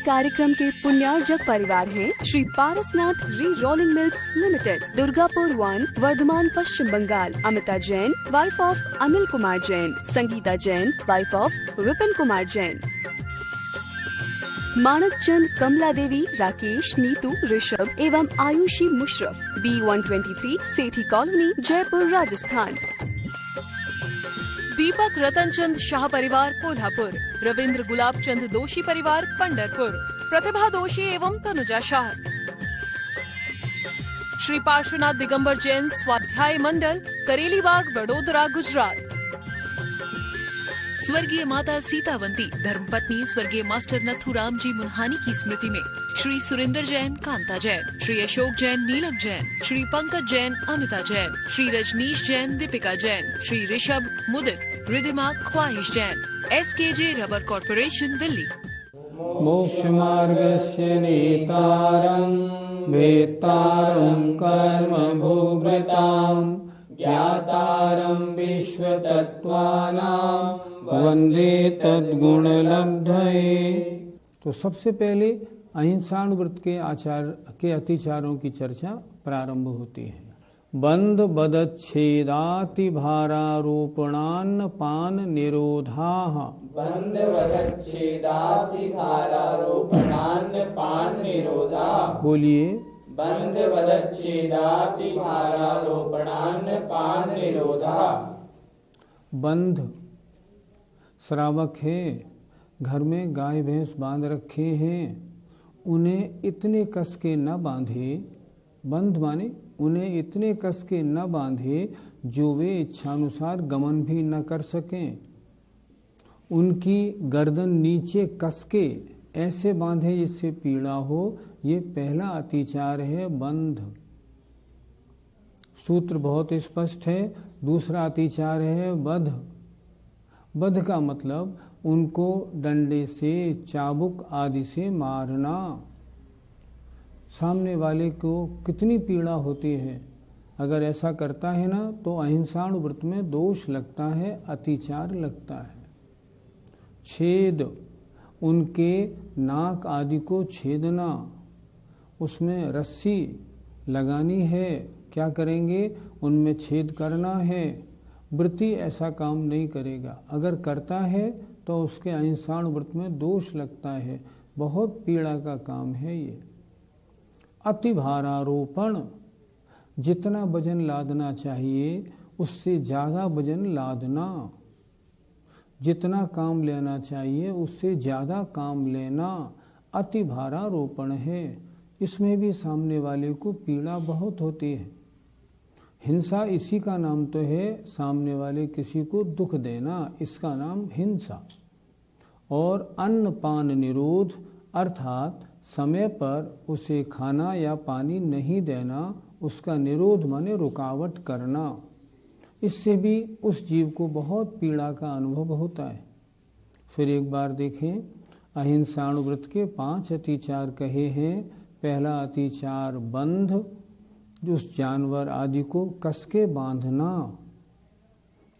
कार्यक्रम के पुण्यार्जक परिवार हैं Shri Parasnath re rolling mills limited, Durgapur 1, Vardhaman, Paschim Bangal. Amita Jain, wife of Anil Kumar Jain. Sangeeta Jain, wife of Vipin Kumar Jain. Manak Chand, Kamla Devi, Rakesh, Neetu, Rishabh एवं आयुषी मुशरफ, B123, सेठी कॉलोनी, जयपुर, राजस्थान। दीपक रतन चंद शाह परिवार, कोल्हापुर। रविंद्र गुलाब चंद दोषी परिवार, पंढरपुर। प्रतिभा दोषी एवं तनुजा शाह। श्री पार्श्वनाथ दिगंबर जैन स्वाध्याय मंडल, करेलीबाग, वडोदरा, गुजरात। स्वर्गीय माता सीतावंती, धर्मपत्नी स्वर्गीय मास्टर नथुराम जी मुन्हानी की स्मृति में श्री सुरेंद्र जैन, कांता जैन। श्री अशोक जैन, नीलक जैन। श्री पंकज जैन, अमिता जैन। श्री रजनीश जैन, दीपिका जैन। श्री ऋषभ, मुदित, रिधिमा, ख्वाहिश Jain. SKJ rubber corporation, Delhi. मोक्ष मार्गस्य नेतारं वेत्तारं कर्म भोगृताम् ज्ञातारं विश्वतत्त्वानां वंदे तद्गुणलब्धये। तो सबसे पहले अहिंसाव्रत के अतिचारों की चर्चा प्रारंभ होती है। बंध बदच्छेदाति भारारोपणान्न पान निरोधाः। बंध बदच्छेदाति भारारोपणान्न पान निरोधाः। बोलिए। बंध बदच्छेदाति भारारोपणान्न पान निरोधाः। बंध श्रावक है, घर में गाय भैंस बांध रखे हैं, उन्हें इतने कस के न बांधे। बंध माने उन्हें इतने कस के न बांधे जो वे इच्छानुसार गमन भी न कर सकें। उनकी गर्दन नीचे कस के ऐसे बांधे जिससे पीड़ा हो, ये पहला अतिचार है, बंध। सूत्र बहुत स्पष्ट है। दूसरा अतिचार है बध। बध का मतलब उनको डंडे से, चाबुक आदि से मारना। सामने वाले को कितनी पीड़ा होती है, अगर ऐसा करता है ना तो अहिंसाव्रत में दोष लगता है, अतिचार लगता है। छेद, उनके नाक आदि को छेदना, उसमें रस्सी लगानी है। क्या करेंगे? उनमें छेद करना है। व्रती ऐसा काम नहीं करेगा, अगर करता है तो उसके अहिंसाव्रत में दोष लगता है। बहुत पीड़ा का काम है ये। अति भारारोपण, जितना वजन लादना चाहिए उससे ज्यादा वजन लादना। जितना काम लेना चाहिए उससे ज्यादा काम लेना अति भारारोपण है। इसमें भी सामने वाले को पीड़ा बहुत होती है। हिंसा इसी का नाम तो है, सामने वाले किसी को दुख देना, इसका नाम हिंसा। और अन्न पान निरोध, अर्थात समय पर उसे खाना या पानी नहीं देना, उसका निरोध माने रुकावट करना। इससे भी उस जीव को बहुत पीड़ा का अनुभव होता है। फिर एक बार देखें, अहिंसाव्रत के 5 अतिचार कहे हैं। पहला अतिचार बंध, उस जानवर आदि को कस के बांधना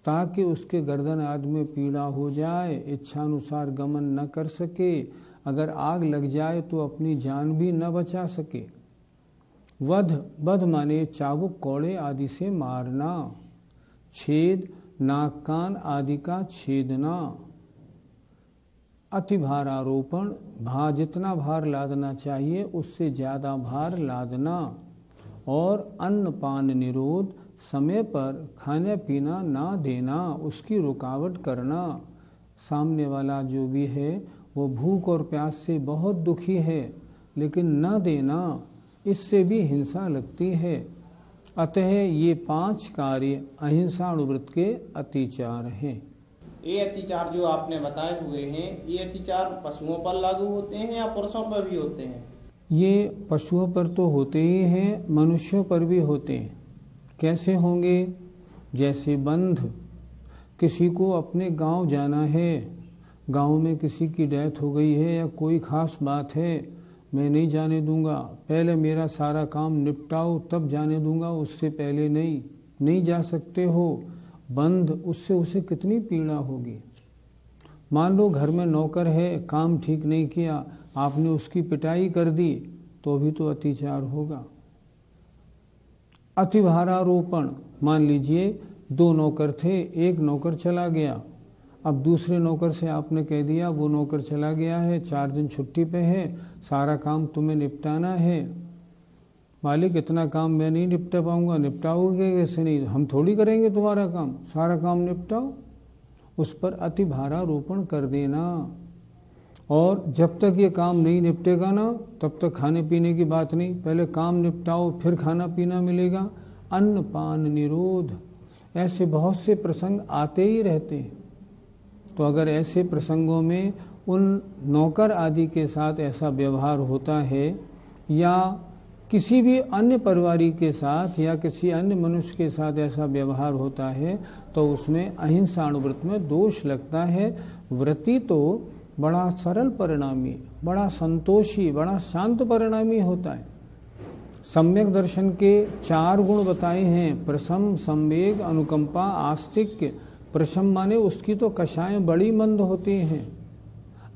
ताकि उसके गर्दन आदि में पीड़ा हो जाए, इच्छानुसार गमन न कर सके, अगर आग लग जाए तो अपनी जान भी न बचा सके। वध, वध माने चाबुक कौड़े आदि से मारना। छेद, नाक कान आदि का छेदना। अति भारारोपण, जितना भार लादना चाहिए उससे ज्यादा भार लादना। और अन्न पान निरोध, समय पर खाने पीना ना देना, उसकी रुकावट करना। सामने वाला जो भी है वो भूख और प्यास से बहुत दुखी है, लेकिन न देना, इससे भी हिंसा लगती है। अतः ये 5 कार्य अहिंसाव्रत के अतिचार हैं। ये अतिचार जो आपने बताए हुए हैं, ये अतिचार पशुओं पर लागू होते हैं या पुरुषों पर भी होते हैं? ये पशुओं पर तो होते ही हैं, मनुष्यों पर भी होते हैं। कैसे होंगे? जैसे बंध, किसी को अपने गांव जाना है, गांव में किसी की डेथ हो गई है या कोई खास बात है, मैं नहीं जाने दूंगा, पहले मेरा सारा काम निपटाओ तब जाने दूंगा, उससे पहले नहीं जा सकते हो। बंध, उससे उसे कितनी पीड़ा होगी। मान लो घर में नौकर है, काम ठीक नहीं किया, आपने उसकी पिटाई कर दी तो भी तो अतिचार होगा। अतिभारारोपण, मान लीजिए 2 नौकर थे, एक नौकर चला गया, अब दूसरे नौकर से आपने कह दिया वो नौकर चला गया है, 4 दिन छुट्टी पे है, सारा काम तुम्हें निपटाना है। मालिक इतना काम मैं नहीं निपटा पाऊंगा। निपटाओगे कैसे? नहीं, हम थोड़ी करेंगे तुम्हारा काम, सारा काम निपटाओ। उस पर अतिभारारोपण कर देना। और जब तक ये काम नहीं निपटेगा ना तब तक खाने पीने की बात नहीं, पहले काम निपटाओ फिर खाना पीना मिलेगा। अन्न पान निरोध, ऐसे बहुत से प्रसंग आते ही रहते हैं। तो अगर ऐसे प्रसंगों में उन नौकर आदि के साथ ऐसा व्यवहार होता है या किसी भी अन्य परिवारी के साथ या किसी अन्य मनुष्य के साथ ऐसा व्यवहार होता है तो उसमें अहिंसाणुव्रत में दोष लगता है। व्रती तो बड़ा सरल परिणामी, बड़ा संतोषी, बड़ा शांत परिणामी होता है। सम्यक दर्शन के 4 गुण बताए हैं, प्रशम, संवेग, अनुकंपा, आस्तिक्य। प्रशम माने उसकी तो कषायें बड़ी मंद होती हैं,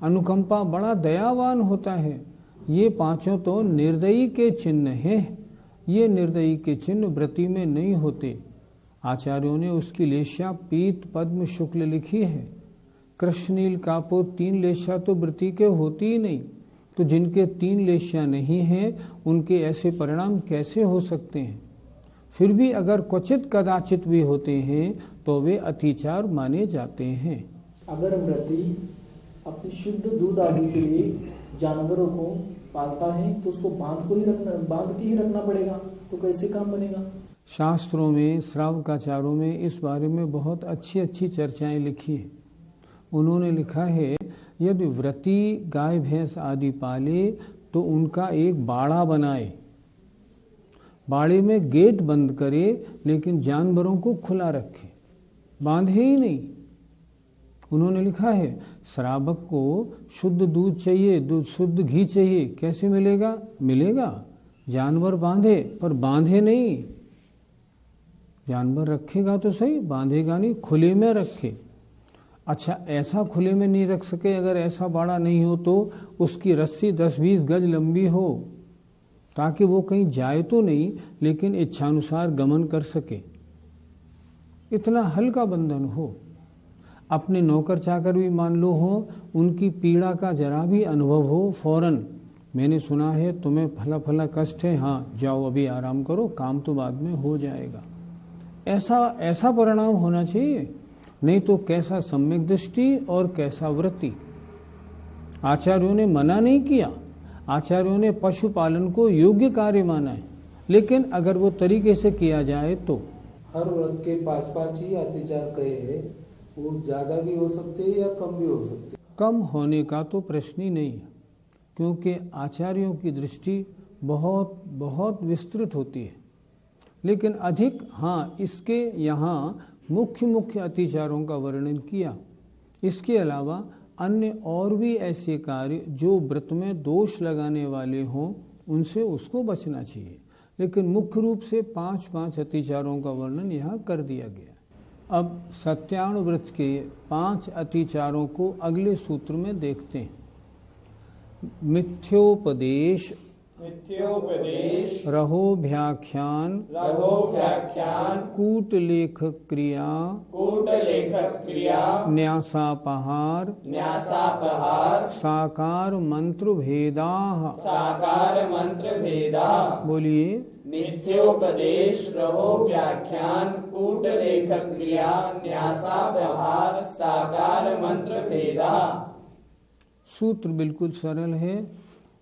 अनुकंपा बड़ा दयावान होता है। ये 5 तो निर्दयी के चिन्ह हैं। ये निर्दयी के चिन्ह व्रती में नहीं होते। आचार्यों ने उसकी लेशा पीत पद्म शुक्ल लिखी है। कृष्णनील कापो 3 लेशा तो व्रती के होती ही नहीं। तो जिनके 3 लेशा नहीं हैं उनके ऐसे परिणाम कैसे हो सकते हैं? फिर भी अगर क्वचित कदाचित भी होते हैं तो वे अतिचार माने जाते हैं। अगर व्रती अपने शुद्ध दूध आदि के लिए जानवरों को पालता है तो उसको बांध के ही रखना पड़ेगा, तो कैसे काम बनेगा? शास्त्रों में, श्रावकाचारों में इस बारे में बहुत अच्छी अच्छी चर्चाएं लिखी है। उन्होंने लिखा है यदि व्रती गाय भैंस आदि पाले तो उनका एक बाड़ा बनाए, बाड़े में गेट बंद करे लेकिन जानवरों को खुला रखे, बांधे ही नहीं। उन्होंने लिखा है श्रावक को शुद्ध दूध चाहिए, दूध शुद्ध घी चाहिए, कैसे मिलेगा? मिलेगा जानवर बांधे, पर बांधे नहीं। जानवर रखेगा तो सही, बांधेगा नहीं, खुले में रखे। अच्छा, ऐसा खुले में नहीं रख सके, अगर ऐसा बाड़ा नहीं हो तो उसकी रस्सी 10-20 गज लंबी हो ताकि वो कहीं जाए तो नहीं लेकिन इच्छानुसार गमन कर सके। इतना हल्का बंधन हो। अपने नौकर चाकर भी मान लो हो, उनकी पीड़ा का जरा भी अनुभव हो, फौरन मैंने सुना है तुम्हें फला फला कष्ट है, हाँ जाओ अभी आराम करो, काम तो बाद में हो जाएगा। ऐसा परिणाम होना चाहिए। नहीं तो कैसा सम्यक दृष्टि और कैसा वृत्ति। आचार्यों ने मना नहीं किया, आचार्यों ने पशुपालन को योग्य कार्य माना है, लेकिन अगर वो तरीके से किया जाए तो। हर व्रत के 5 ही अतिचार कहे हैं, वो ज्यादा भी हो सकते हैं या कम भी हो सकते हैं? कम होने का तो प्रश्न ही नहीं है, क्योंकि आचार्यों की दृष्टि बहुत बहुत विस्तृत होती है। लेकिन अधिक, हाँ, इसके यहाँ मुख्य अतिचारों का वर्णन किया। इसके अलावा अन्य और भी ऐसे कार्य जो व्रत में दोष लगाने वाले हों उनसे उसको बचना चाहिए। लेकिन मुख्य रूप से 5 अतिचारों का वर्णन यहाँ कर दिया गया। अब सत्यानुव्रत के 5 अतिचारों को अगले सूत्र में देखते हैं। मिथ्योपदेश, रहोभ्याख्यान, कूटलेख क्रिया, न्यासापहार, साकार मंत्र भेदा। बोलिए। मिथ्योपदेश, रहोव्याख्यान, कूटलेख क्रिया, न्यासापहार, साकार मंत्र भेदा। सूत्र बिल्कुल सरल है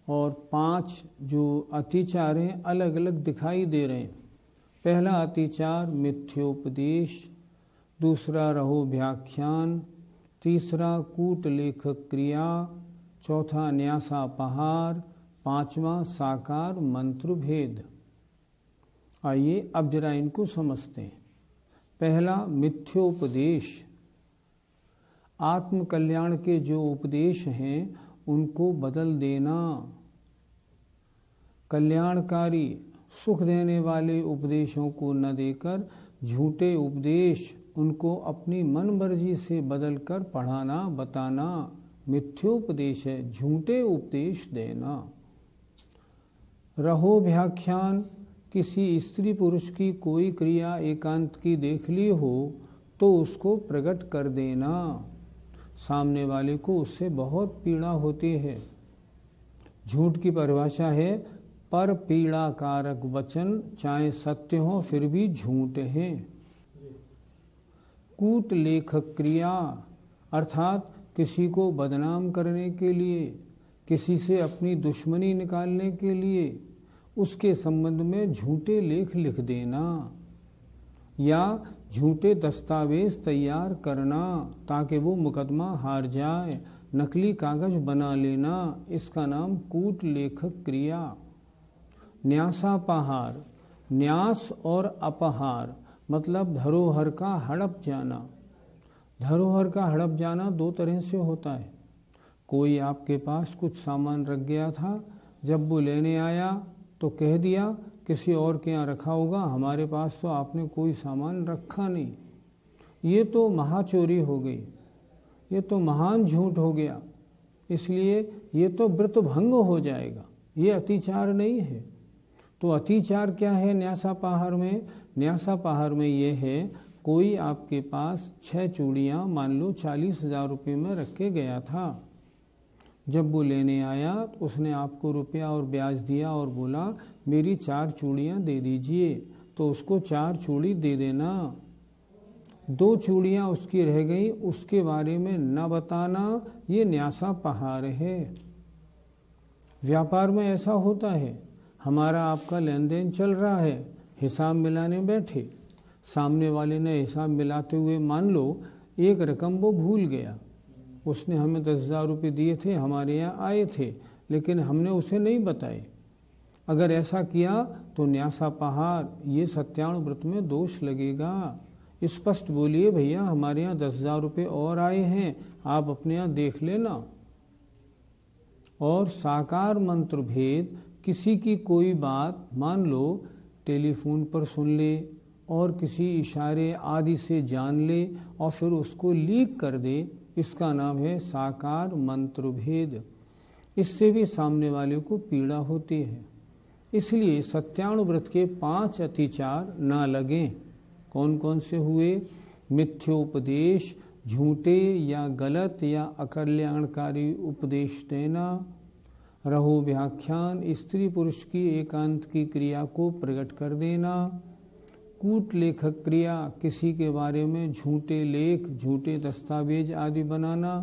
और 5 जो अतिचार हैं अलग अलग दिखाई दे रहे हैं। पहला अतिचार मिथ्योपदेश, दूसरा रहोव्याख्यान, तीसरा कूटलेख क्रिया, चौथा न्यासापहार, 5वां साकार मंत्र भेद। आइए अब जरा इनको समझते हैं। पहला मिथ्योपदेश, आत्म कल्याण के जो उपदेश हैं उनको बदल देना। कल्याणकारी सुख देने वाले उपदेशों को न देकर झूठे उपदेश, उनको अपनी मन मर्जी से बदलकर पढ़ाना, बताना, मिथ्योपदेश है, झूठे उपदेश देना। रहो व्याख्यान, किसी स्त्री पुरुष की कोई क्रिया एकांत की देख ली हो तो उसको प्रकट कर देना। सामने वाले को उससे बहुत पीड़ा होती है। झूठ की परिभाषा है पर पीड़ा कारक वचन, चाहे सत्य हो फिर भी झूठ है। कूट लेखक क्रिया, अर्थात किसी को बदनाम करने के लिए, किसी से अपनी दुश्मनी निकालने के लिए उसके संबंध में झूठे लेख लिख देना या झूठे दस्तावेज तैयार करना ताकि वो मुकदमा हार जाए, नकली कागज बना लेना, इसका नाम कूट लेखक क्रिया। न्यासापहार, न्यास और अपहार मतलब धरोहर का हड़प जाना। धरोहर का हड़प जाना दो तरह से होता है। कोई आपके पास कुछ सामान रख गया था, जब वो लेने आया तो कह दिया किसी और के यहाँ रखा होगा, हमारे पास तो आपने कोई सामान रखा नहीं। ये तो महाचोरी हो गई, ये तो महान झूठ हो गया, इसलिए ये तो व्रत भंग हो जाएगा, ये अतिचार नहीं है। तो अतिचार क्या है न्यासापहार में? न्यासापहार में ये है कोई आपके पास 6 चूड़ियाँ मान लो 40,000 रुपये में रख के गया था, जब वो लेने आया तो उसने आपको रुपया और ब्याज दिया और बोला मेरी 4 चूड़ियाँ दे दीजिए, तो उसको 4 चूड़ी दे देना। 2 चूड़ियाँ उसकी रह गई, उसके बारे में न बताना, ये न्यासापहार है। व्यापार में ऐसा होता है, हमारा आपका लेन देन चल रहा है, हिसाब मिलाने बैठे, सामने वाले ने हिसाब मिलाते हुए मान लो एक रकम वो भूल गया, उसने हमें 10,000 रुपये दिए थे, हमारे यहाँ आए थे, लेकिन हमने उसे नहीं बताए। अगर ऐसा किया तो न्यासापहार, ये सत्यानुव्रत में दोष लगेगा। स्पष्ट बोलिए भैया हमारे यहाँ 10,000 रुपये और आए हैं, आप अपने यहाँ देख लेना। और साकार मंत्र भेद, किसी की कोई बात मान लो टेलीफोन पर सुन ले और किसी इशारे आदि से जान ले और फिर उसको लीक कर दे, इसका नाम है साकार मंत्र भेद। इससे भी सामने वाले को पीड़ा होती है। इसलिए सत्यानुव्रत के 5 अतिचार ना लगें। कौन कौन से हुए? मिथ्योपदेश, झूठे या गलत या अकल्याणकारी उपदेश देना। रहो व्याख्यान, स्त्री पुरुष की एकांत की क्रिया को प्रकट कर देना। कूट लेखक क्रिया, किसी के बारे में झूठे लेख, झूठे दस्तावेज आदि बनाना।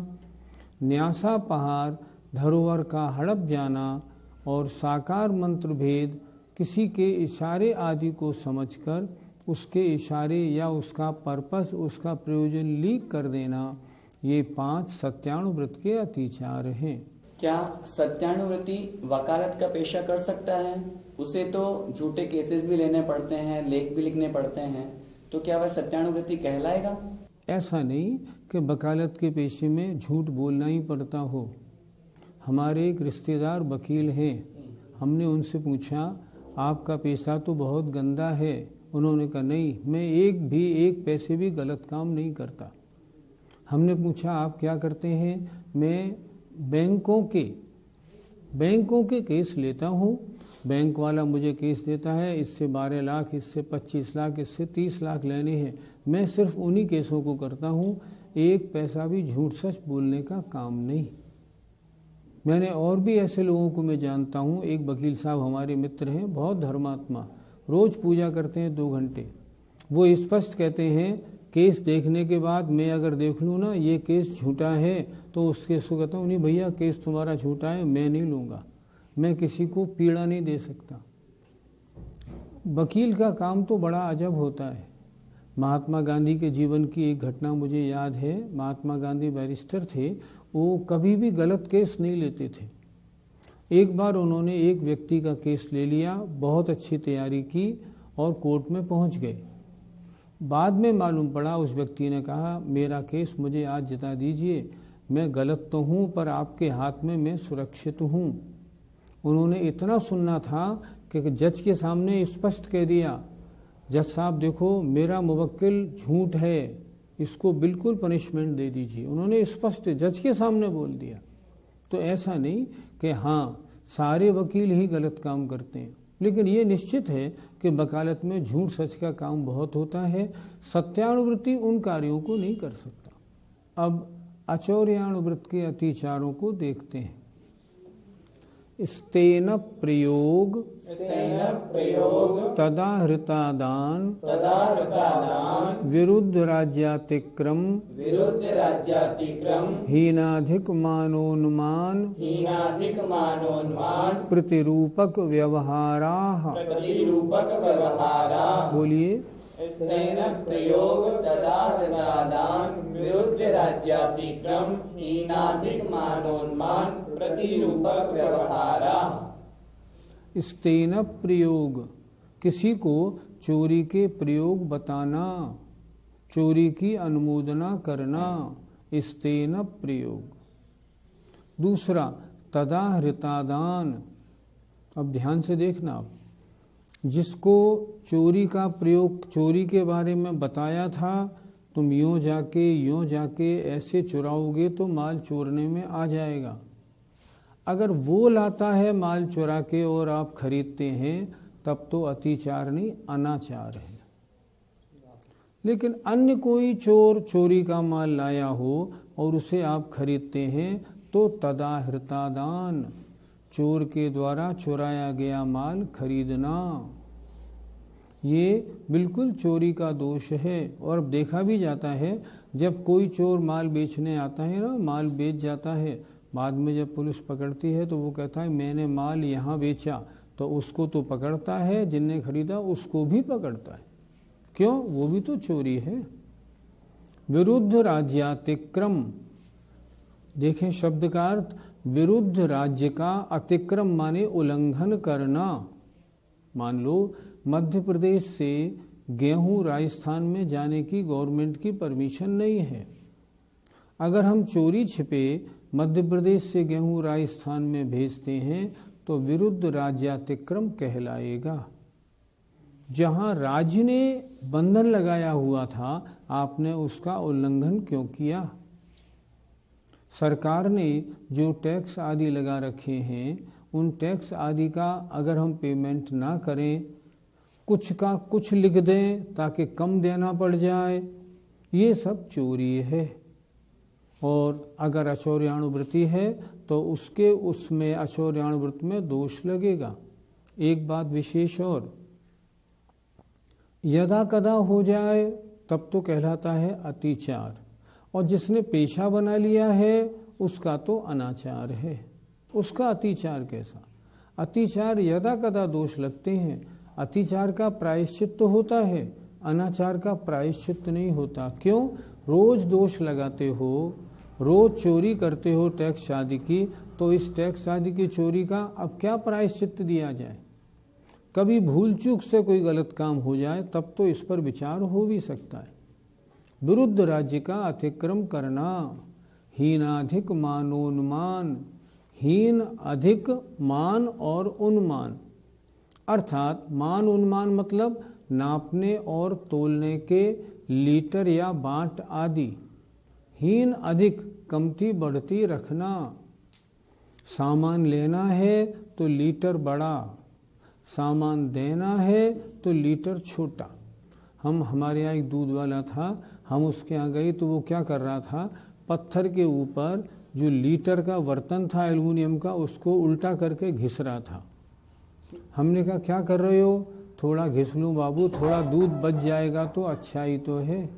न्यासापहार, धरोहर का हड़प जाना। और साकार मंत्र भेद, किसी के इशारे आदि को समझकर उसके इशारे या उसका पर्पस, उसका प्रयोजन लीक कर देना। ये 5 सत्यानुव्रत के अतिचार हैं। क्या सत्यानुव्रती वकालत का पेशा कर सकता है? उसे तो झूठे केसेस भी लेने पड़ते हैं, लेख भी लिखने पड़ते हैं, तो क्या वह सत्यानुव्रती कहलाएगा? ऐसा नहीं कि वकालत के पेशे में झूठ बोलना ही पड़ता हो। हमारे एक रिश्तेदार वकील हैं, हमने उनसे पूछा आपका पेशा तो बहुत गंदा है। उन्होंने कहा नहीं, मैं एक पैसे भी गलत काम नहीं करता। हमने पूछा आप क्या करते हैं? मैं बैंकों के केस लेता हूँ। बैंक वाला मुझे केस देता है, इससे 12 लाख, इससे 25 लाख, इससे 30 लाख लेने हैं, मैं सिर्फ उन्हीं केसों को करता हूँ, एक पैसा भी झूठ सच बोलने का काम नहीं। मैंने और भी ऐसे लोगों को मैं जानता हूँ। एक वकील साहब हमारे मित्र हैं, बहुत धर्मात्मा, रोज पूजा करते हैं 2 घंटे। वो स्पष्ट कहते हैं केस देखने के बाद मैं अगर देख लूँ ना ये केस झूठा है तो उस केस को कहता हूँ नहीं भैया केस तुम्हारा झूठा है, मैं नहीं लूँगा, मैं किसी को पीड़ा नहीं दे सकता। वकील का काम तो बड़ा अजब होता है। महात्मा गांधी के जीवन की एक घटना मुझे याद है। महात्मा गांधी बैरिस्टर थे, वो कभी भी गलत केस नहीं लेते थे। एक बार उन्होंने एक व्यक्ति का केस ले लिया, बहुत अच्छी तैयारी की और कोर्ट में पहुंच गए। बाद में मालूम पड़ा उस व्यक्ति ने कहा मेरा केस मुझे आज जिता दीजिए, मैं गलत तो हूँ पर आपके हाथ में मैं सुरक्षित हूँ। उन्होंने इतना सुनना था कि जज के सामने स्पष्ट कह दिया जज साहब देखो मेरा मुवक्किल झूठ है, इसको बिल्कुल पनिशमेंट दे दीजिए। उन्होंने स्पष्ट जज के सामने बोल दिया। तो ऐसा नहीं कि हाँ सारे वकील ही गलत काम करते हैं, लेकिन ये निश्चित है कि वकालत में झूठ सच का काम बहुत होता है। सत्यानुवृत्ति उन कार्यों को नहीं कर सकता। अब अचौर्यानुवृत्त के अतिचारों को देखते हैं। स्तेन प्रयोग तदाहृतादान विरुद्ध राज्यातिक्रम हीनाधिक मानोन्मान प्रतिरूपक व्यवहाराः। बोलिए। स्तेन प्रयोग तदाहृतादान विरुद्ध राज्यातिक्रम हीनाधिक मानोन्मान प्रतिरूपक व्यवहारा। स्तेन प्रयोग, किसी को चोरी के प्रयोग बताना, चोरी की अनुमोदना करना, स्तेन प्रयोग। दूसरा तदाहृतादान। अब ध्यान से देखना, आप जिसको चोरी का प्रयोग, चोरी के बारे में बताया था, तुम यूं जाके ऐसे चुराओगे तो माल चोरने में आ जाएगा। अगर वो लाता है माल चुरा के और आप खरीदते हैं, तब तो अतिचार नहीं, अनाचार है। लेकिन अन्य कोई चोर चोरी का माल लाया हो और उसे आप खरीदते हैं, तो तदाहृतादान, चोर के द्वारा चुराया गया माल खरीदना, ये बिल्कुल चोरी का दोष है। और देखा भी जाता है, जब कोई चोर माल बेचने आता है ना, माल बेच जाता है, बाद में जब पुलिस पकड़ती है तो वो कहता है मैंने माल यहाँ बेचा, तो उसको तो पकड़ता है, जिनने खरीदा उसको भी पकड़ता है। क्यों? वो भी तो चोरी है। विरुद्ध राज्यातिक्रम, देखें शब्द का अर्थ, विरुद्ध राज्य का अतिक्रम माने उल्लंघन करना। मान लो मध्य प्रदेश से गेहूं राजस्थान में जाने की गवर्नमेंट की परमिशन नहीं है। अगर हम चोरी छिपे मध्य प्रदेश से गेहूं राजस्थान में भेजते हैं तो विरुद्ध राज्यातिक्रम कहलाएगा। जहां राज्य ने बंधन लगाया हुआ था, आपने उसका उल्लंघन क्यों किया? सरकार ने जो टैक्स आदि लगा रखे हैं, उन टैक्स आदि का अगर हम पेमेंट ना करें, कुछ का कुछ लिख दें ताकि कम देना पड़ जाए, ये सब चोरी है। और अगर अचौर्यानुवृत्ति है तो उसमें अचौर्यानुवृत्ति में दोष लगेगा। एक बात विशेष और, यदा कदा हो जाए तब तो कहलाता है अतिचार, और जिसने पेशा बना लिया है उसका तो अनाचार है। उसका अतिचार कैसा? अतिचार यदा कदा दोष लगते हैं। अतिचार का प्रायश्चित तो होता है, अनाचार का प्रायश्चित नहीं होता। क्यों? रोज दोष लगाते हो, रोज चोरी करते हो टैक्स आदि की, तो इस टैक्स आदि की चोरी का अब क्या प्रायश्चित दिया जाए? कभी भूल चूक से कोई गलत काम हो जाए तब तो इस पर विचार हो भी सकता है। विरुद्ध राज्य का अतिक्रम करना, हीनाधिक मानोन्मान, हीन अधिक मान और उन्मान, अर्थात मान उन्मान मतलब नापने और तोलने के लीटर या बांट आदि। हीन अधिक कमती बढ़ती रखना, सामान लेना है तो लीटर बड़ा, सामान देना है तो लीटर छोटा। हमारे यहाँ एक दूध वाला था, हम उसके यहाँ गए तो वो क्या कर रहा था, पत्थर के ऊपर जो लीटर का बर्तन था एल्युमिनियम का, उसको उल्टा करके घिस रहा था। हमने कहा क्या कर रहे हो? थोड़ा घिस लूं बाबू, थोड़ा दूध बच जाएगा तो अच्छा ही तो है।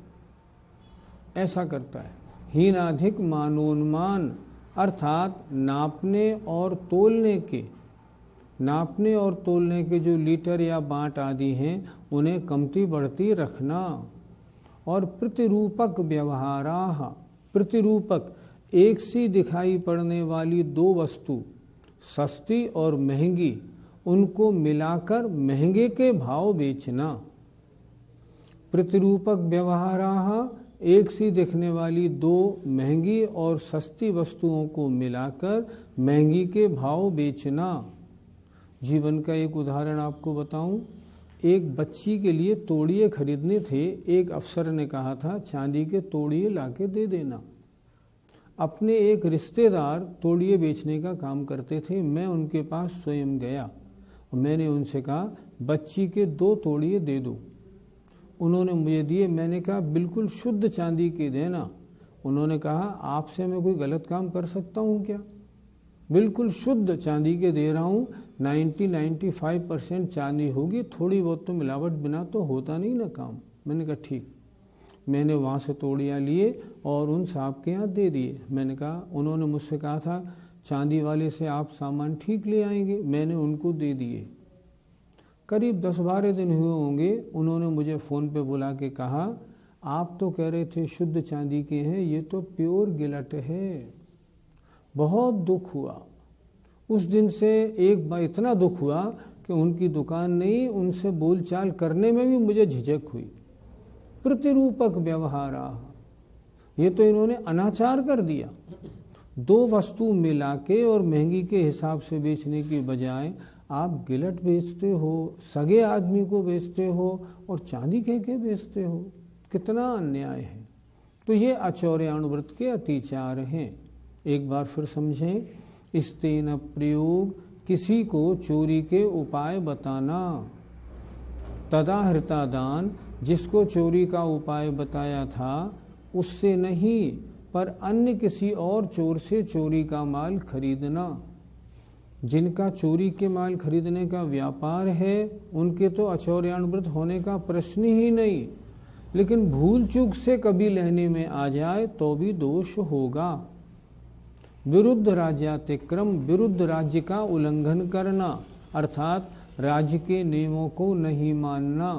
ऐसा करता है। हीनाधिक मानोन्मान, अर्थात नापने और तोलने के जो लीटर या बांट आदि हैं उन्हें कमती बढ़ती रखना। और प्रतिरूपक व्यवहाराः, प्रतिरूपक एक सी दिखाई पड़ने वाली दो वस्तु, सस्ती और महंगी, उनको मिलाकर महंगे के भाव बेचना। प्रतिरूपक व्यवहाराः, एक सी दिखने वाली दो महंगी और सस्ती वस्तुओं को मिलाकर महंगी के भाव बेचना। जीवन का एक उदाहरण आपको बताऊं। एक बच्ची के लिए तोड़िए खरीदने थे। एक अफसर ने कहा था चांदी के तोड़िए लाके दे देना। अपने एक रिश्तेदार तोड़िए बेचने का काम करते थे। मैं उनके पास स्वयं गया। मैंने उनसे कहा बच्ची के 2 तोड़िए दे दो। उन्होंने मुझे दिए। मैंने कहा बिल्कुल शुद्ध चांदी के देना। उन्होंने कहा आपसे मैं कोई गलत काम कर सकता हूँ क्या? बिल्कुल शुद्ध चांदी के दे रहा हूँ। 90-95% चांदी होगी, थोड़ी बहुत तो मिलावट बिना तो होता नहीं ना काम। मैंने कहा ठीक। मैंने वहाँ से तोड़ियाँ लिए और उन साहब के यहाँ दे दिए। मैंने कहा, उन्होंने मुझसे कहा था चांदी वाले से आप सामान ठीक ले आएंगे। मैंने उनको दे दिए। करीब 10-12 दिन हुए होंगे। उन्होंने मुझे फ़ोन पे बुला के कहा आप तो कह रहे थे शुद्ध चांदी के हैं, ये तो प्योर गिलट है। बहुत दुख हुआ। उस दिन से एक बार इतना दुख हुआ कि उनकी दुकान नहीं, उनसे बोलचाल करने में भी मुझे झिझक हुई। प्रतिरूपक व्यवहार, ये तो इन्होंने अनाचार कर दिया। 2 वस्तु मिला के और महंगी के हिसाब से बेचने की बजाय आप गिलट बेचते हो, सगे आदमी को बेचते हो और चांदी कह के बेचते हो। कितना अन्याय है। तो ये आचौर्यानुव्रत के अतिचार हैं। एक बार फिर समझें। इस्तेन प्रयोग, किसी को चोरी के उपाय बताना। तदा हृता दान, जिसको चोरी का उपाय बताया था उससे नहीं, पर अन्य किसी और चोर से चोरी का माल खरीदना। जिनका चोरी के माल खरीदने का व्यापार है उनके तो आचौर्यानुव्रत होने का प्रश्न ही नहीं, लेकिन भूल चूक से कभी लेने में आ जाए तो भी दोष होगा। विरुद्ध राज्यातिक्रम, विरुद्ध राज्य का उल्लंघन करना, अर्थात राज्य के नियमों को नहीं मानना।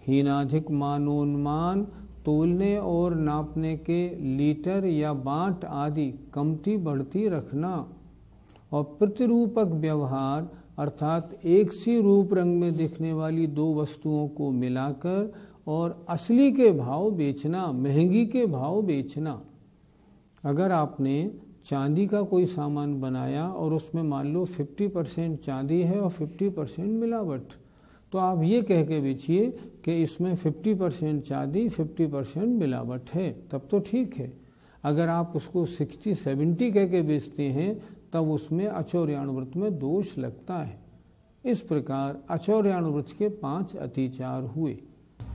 हीनाधिक मानोन्मान, तोलने और नापने के लीटर या बांट आदि कमती बढ़ती रखना। और प्रतिरूपक व्यवहार, अर्थात एक सी रूप रंग में दिखने वाली 2 वस्तुओं को मिलाकर और असली के भाव बेचना, महंगी के भाव बेचना। अगर आपने चांदी का कोई सामान बनाया और उसमें मान लो 50% चांदी है और 50% मिलावट, तो आप ये कह के बेचिए कि इसमें 50% चांदी 50% मिलावट है, तब तो ठीक है। अगर आप उसको 60-70 कह के बेचते हैं तब उसमें आचौर्यानुव्रत में दोष लगता है। इस प्रकार आचौर्यानुव्रत के 5 अतिचार हुए।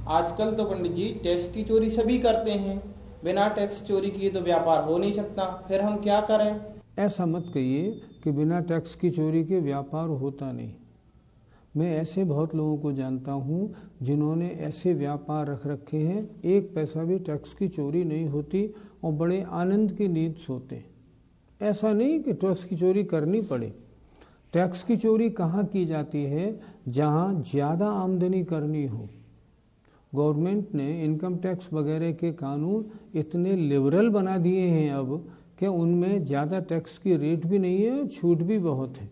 आजकल तो पंडित जी टैक्स की चोरी सभी करते हैं। बिना टैक्स चोरी किए तो व्यापार हो नहीं सकता, फिर हम क्या करें? ऐसा मत कहिए कि बिना टैक्स की चोरी के व्यापार होता नहीं। मैं ऐसे बहुत लोगों को जानता हूँ जिन्होंने ऐसे व्यापार रख रखे हैं, 1 पैसा भी टैक्स की चोरी नहीं होती और बड़े आनंद की नींद सोते हैं। ऐसा नहीं कि टैक्स की चोरी करनी पड़े। टैक्स की चोरी कहाँ की जाती है? जहाँ ज़्यादा आमदनी करनी हो। गवर्नमेंट ने इनकम टैक्स वगैरह के कानून इतने लिबरल बना दिए हैं अब कि उनमें ज़्यादा टैक्स की रेट भी नहीं है, छूट भी बहुत है।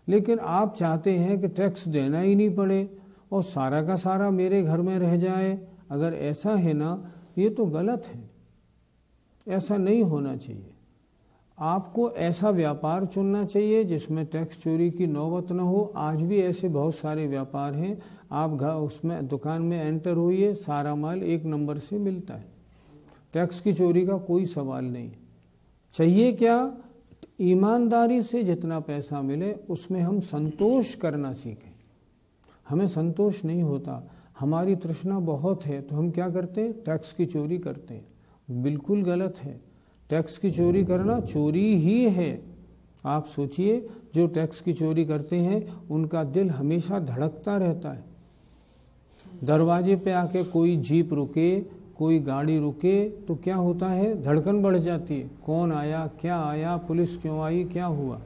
लेकिन आप चाहते हैं कि टैक्स देना ही नहीं पड़े और सारा का सारा मेरे घर में रह जाए। अगर ऐसा है ना, ये तो गलत है। ऐसा नहीं होना चाहिए। आपको ऐसा व्यापार चुनना चाहिए जिसमें टैक्स चोरी की नौबत न हो। आज भी ऐसे बहुत सारे व्यापार हैं, आप उसमें दुकान में एंटर होइए, सारा माल 1 नंबर से मिलता है। टैक्स की चोरी का कोई सवाल नहीं। चाहिए क्या? ईमानदारी से जितना पैसा मिले उसमें हम संतोष करना सीखें। हमें संतोष नहीं होता, हमारी तृष्णा बहुत है, तो हम क्या करते हैं? टैक्स की चोरी करते हैं। बिल्कुल गलत है। टैक्स की चोरी करना चोरी ही है। आप सोचिए, जो टैक्स की चोरी करते हैं उनका दिल हमेशा धड़कता रहता है। दरवाजे पे आके कोई जीप रुके, कोई गाड़ी रुके तो क्या होता है? धड़कन बढ़ जाती है। कौन आया, क्या आया, पुलिस क्यों आई, क्या हुआ?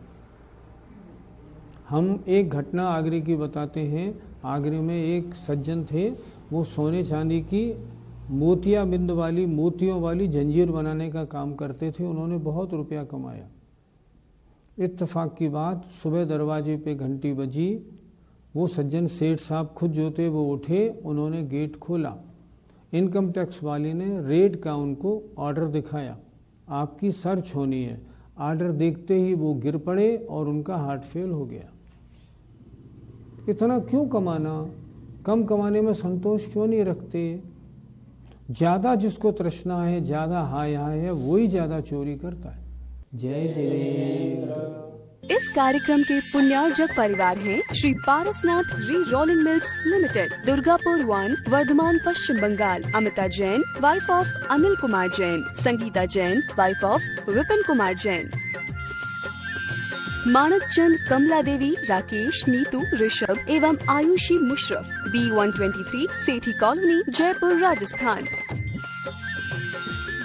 हम एक घटना आगरे की बताते हैं। आगरे में एक सज्जन थे, वो सोने चांदी की मोतियाबिंद वाली, मोतियों वाली जंजीर बनाने का काम करते थे। उन्होंने बहुत रुपया कमाया। इत्तेफाक की बात, सुबह दरवाजे पे घंटी बजी। वो सज्जन सेठ साहब खुद जो थे वो उठे, उन्होंने गेट खोला। इनकम टैक्स वाले ने रेड का उनको ऑर्डर दिखाया, आपकी सर्च होनी है। ऑर्डर देखते ही वो गिर पड़े और उनका हार्ट फेल हो गया। इतना क्यों कमाना? कम कमाने में संतोष क्यों नहीं रखते? ज्यादा जिसको तृष्णा है, ज्यादा हाय हाय है, वही ज्यादा चोरी करता है। जय जिनेंद्र। इस कार्यक्रम के पुण्यार्जक परिवार हैं Shri Parasnath re rolling mills limited, Durgapur 1, Vardhaman, Paschim Bangal. Amita Jain, wife of Anil Kumar Jain. Sangeeta Jain, wife of Vipin Kumar Jain. Manak Chand, Kamla Devi, Rakesh, Neetu, Rishabh एवं आयुषी मुशरफ, B123, सेठी कॉलोनी, जयपुर, राजस्थान।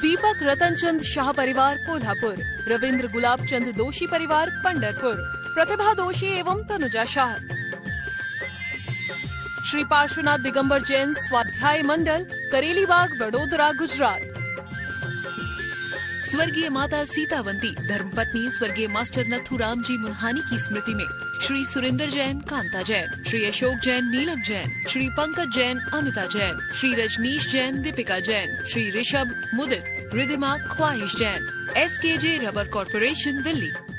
दीपक रतन चंद शाह परिवार, कोल्हापुर। रविंद्र गुलाब चंद दोषी परिवार, पंढरपुर। प्रतिभा दोषी एवं तनुजा शाह। श्री पार्श्वनाथ दिगंबर जैन स्वाध्याय मंडल, करेलीबाग, वडोदरा, गुजरात। स्वर्गीय माता सीतावंती, धर्मपत्नी स्वर्गीय मास्टर नथुराम जी मुन्हानी की स्मृति में श्री सुरेंद्र जैन, कांता जैन। श्री अशोक जैन, नीलक जैन। श्री पंकज जैन, अमिता जैन। श्री रजनीश जैन, दीपिका जैन। श्री ऋषभ, मुदित, रिधिमा, ख्वाहिश Jain. SKJ rubber corporation, Delhi.